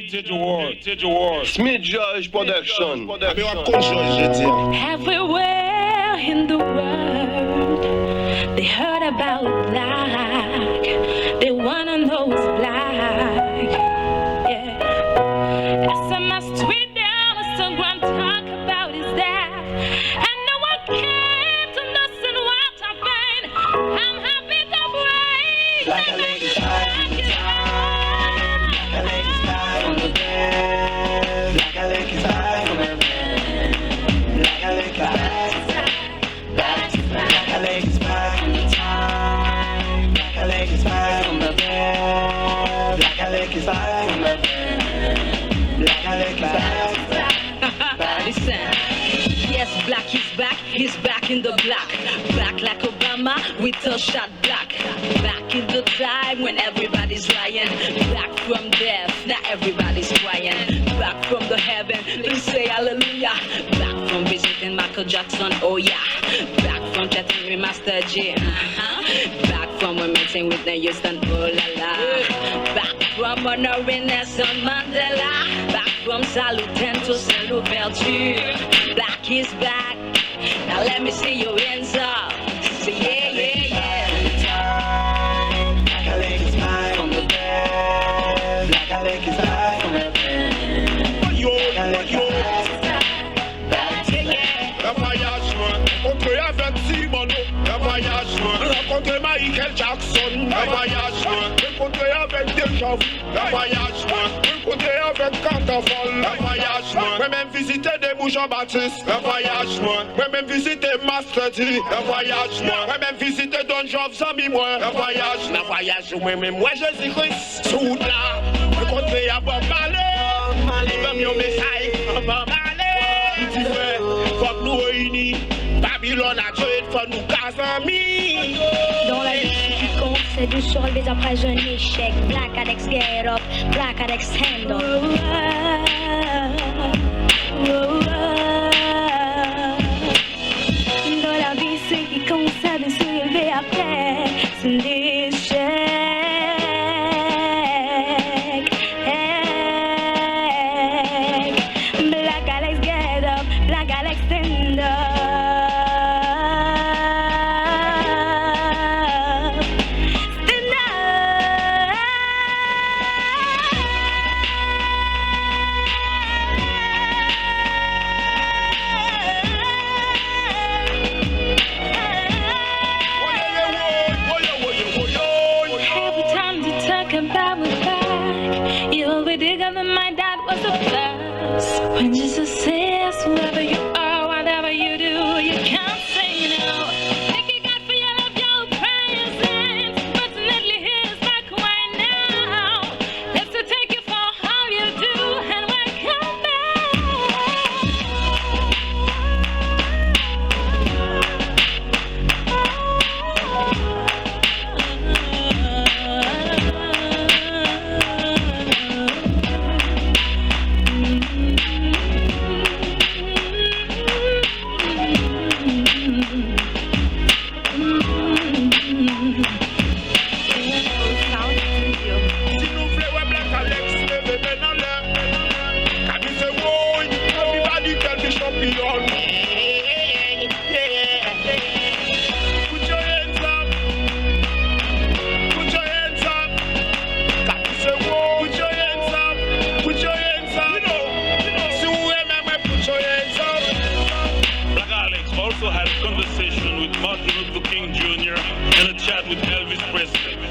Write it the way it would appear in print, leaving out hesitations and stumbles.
Smith George Production. Everywhere in the world, they heard about black. They wanna know who's black. Yeah. SMS tweet down, Instagram talk about is that. And no one came to listen what I find. I'm happy to break. Like a lady's vibe from the top. Like a lady's vibe from the bed. Like a lady's vibe from the bed. Like a lady's vibe. Like a lady's vibe from the top. Like a lady's vibe from the bed. Like a lady's vibe from the bed. Like a lady's vibe. Listen. Yes, black is back, he's back in the black. Black like Obama, with a shot black. Back in the time when everybody's lying. Back from death, now everybody's crying. Back from the heaven, please say hallelujah. Back from visiting Michael Jackson, oh yeah. Back from chatting with Master G, Back from meeting with the Houston, oh la la. Back from honoring Nelson Mandela. Back from saluting to Saint Louverture. Black is back. Now let me see your hands up. Say yeah, yeah, yeah. Like a lady's vibe from the bed. Like a lady's vibe from the bed. Yo, yo. Le voyage loin, contre Fevry, le voyage loin, rencontrer Michael Jackson, le voyage loin, rencontrer avec Déjà Vu, le voyage loin, rencontrer avec Cantafol, le voyage loin, moi même visiter des bouches en Baptiste, le voyage loin, moi même visiter Master D, le voyage loin, moi même visiter Don Jobs, ami moi, le voyage loin, même moi Jésus-Christ, sous là, rencontrer à Bob Marley, il va mieux message, Bob Marley, tu fais. Fuck nous réunis, Babylone a tué, faut nous casser amis. Dans la vie, ce qui compte, c'est de se relever après un échec. Black Alex get up, Black Alex stand up. Dans la vie, ce qui compte, c'est de se relever après un échec. Black Alex get up, Black Alex stand up. My dad was the first. When Jesus says, whoever you are, whatever you do, you can't say no. Thank you, God, for your love, your presence. Fortunately, He's back right now. Let's to take you for how you do, and welcome also had a conversation with Martin Luther King Jr. and a chat with Elvis Presley.